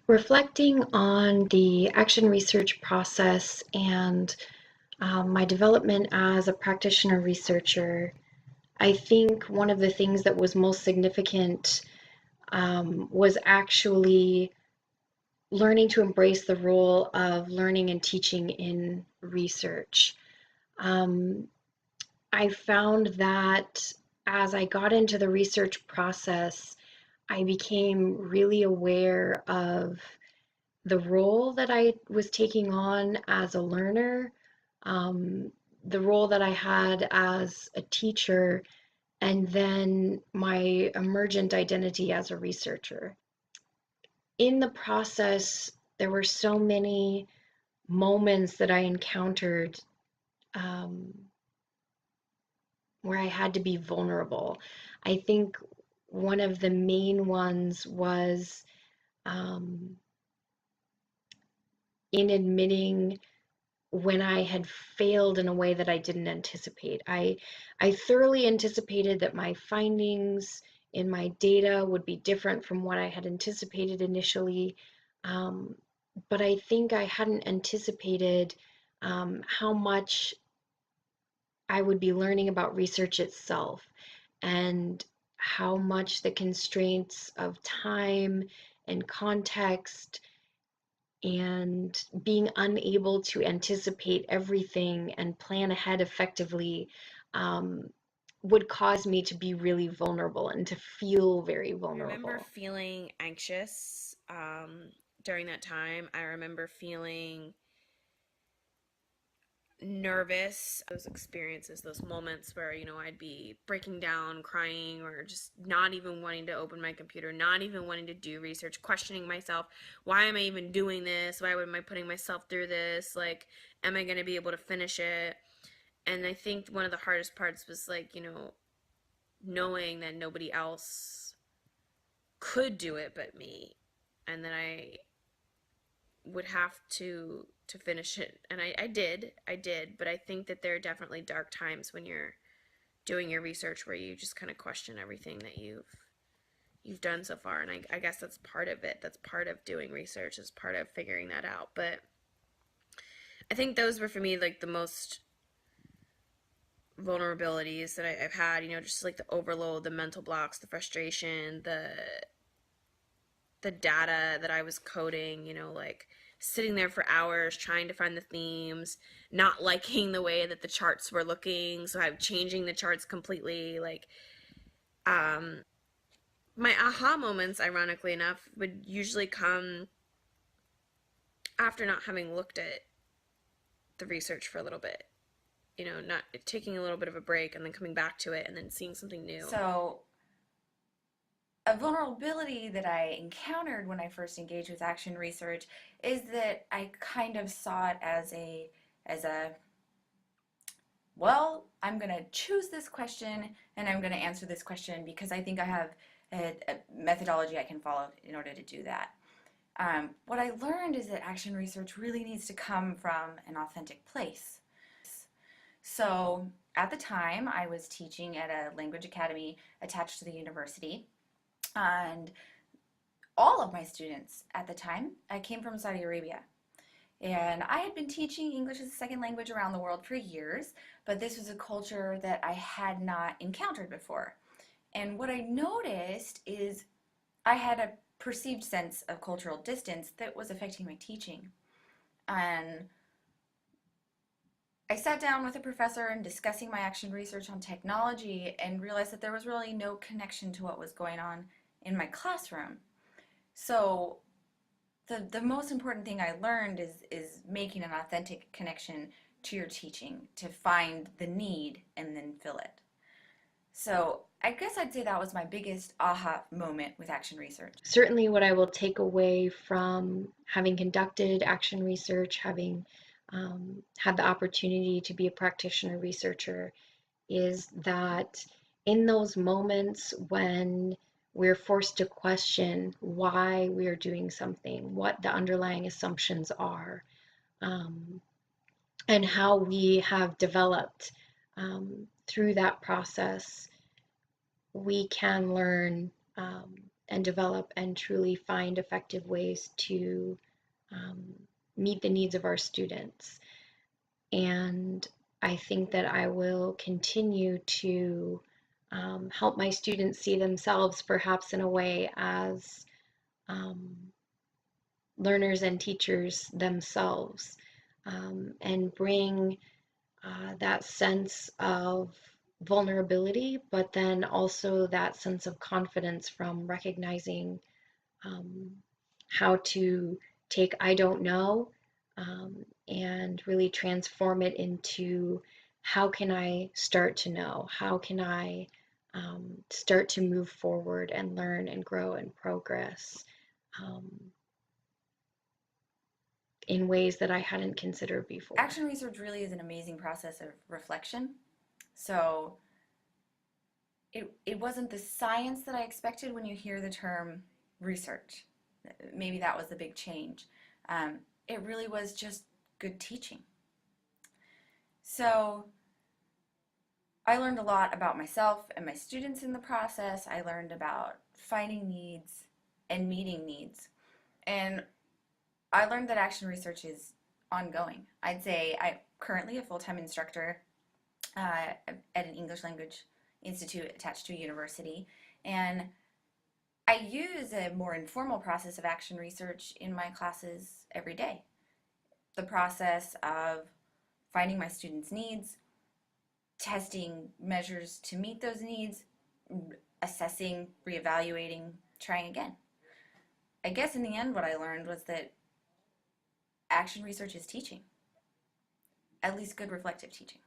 Reflecting on the action research process and my development as a practitioner researcher, I think one of the things that was most significant was actually learning to embrace the role of learning and teaching in research. Um, I found that as I got into the research process, I became really aware of the role that I was taking on as a learner, um, the role that I had as a teacher, and then my emergent identity as a researcher. In the process, there were so many moments that I encountered um, where I had to be vulnerable. I think one of the main ones was um, in admitting when I had failed in a way that I didn't anticipate. I thoroughly anticipated that my findings in my data would be different from what I had anticipated initially. Um, but I think I hadn't anticipated how much I would be learning about research itself and how much the constraints of time and context and being unable to anticipate everything and plan ahead effectively um, would cause me to be really vulnerable and to feel very I remember vulnerable. feeling anxious during that time. I remember feeling nervous. Those experiences, those moments where, I'd be breaking down, crying, or just not even wanting to open my computer, not even wanting to do research, questioning myself. Why am I even doing this? Why am I putting myself through this? Like, am I going to be able to finish it? And I think one of the hardest parts was like, knowing that nobody else could do it but me, and that I would have to finish it. And I did, but I think that there are definitely dark times when you're doing your research where you just kind of question everything that you've done so far. And I guess that's part of it. That's part of doing research, is part of figuring that out. But I think those were for me like the most vulnerabilities that I've had, just like the overload, the mental blocks, the frustration, the data that I was coding, like sitting there for hours trying to find the themes, not liking the way that the charts were looking, so I'm changing the charts completely. Like, um, my aha moments, ironically enough, would usually come after not having looked at the research for a little bit. Not taking a little bit of a break and then coming back to it and then seeing something new. So, a vulnerability that I encountered when I first engaged with action research is that I kind of saw it as a well, I'm going to choose this question and I'm going to answer this question because I think I have a methodology I can follow in order to do that. What I learned is that action research really needs to come from an authentic place. So at the time, I was teaching at a language academy attached to the university, and all of my students at the time came from Saudi Arabia. And I had been teaching English as a second language around the world for years, but this was a culture that I had not encountered before. And what I noticed is I had a perceived sense of cultural distance that was affecting my teaching. And I sat down with a professor and discussing my action research on technology and realized that there was really no connection to what was going on in my classroom. So the most important thing I learned is making an authentic connection to your teaching, to find the need and then fill it. So I guess I'd say that was my biggest aha moment with action research. Certainly, what I will take away from having conducted action research, having had the opportunity to be a practitioner researcher, is that in those moments when we're forced to question why we're doing something, what the underlying assumptions are, um, and how we have developed through that process, we can learn and develop and truly find effective ways to um, meet the needs of our students. And I think that I will continue to help my students see themselves perhaps in a way as um, learners and teachers themselves, and bring that sense of vulnerability, but then also that sense of confidence from recognizing um, how to take I don't know, and really transform it into how can I start to know? How can I start to move forward and learn and grow and progress um, in ways that I hadn't considered before? Action research really is an amazing process of reflection. So it wasn't the science that I expected when you hear the term research. Maybe that was the big change. It really was just good teaching. So I learned a lot about myself and my students in the process. I learned about finding needs and meeting needs. And I learned that action research is ongoing. I'd say I'm currently a full-time instructor at an English language institute attached to a university. And I use a more informal process of action research in my classes every day. The process of finding my students' needs, testing measures to meet those needs, assessing, reevaluating, trying again. I guess in the end, what I learned was that action research is teaching, at least good reflective teaching.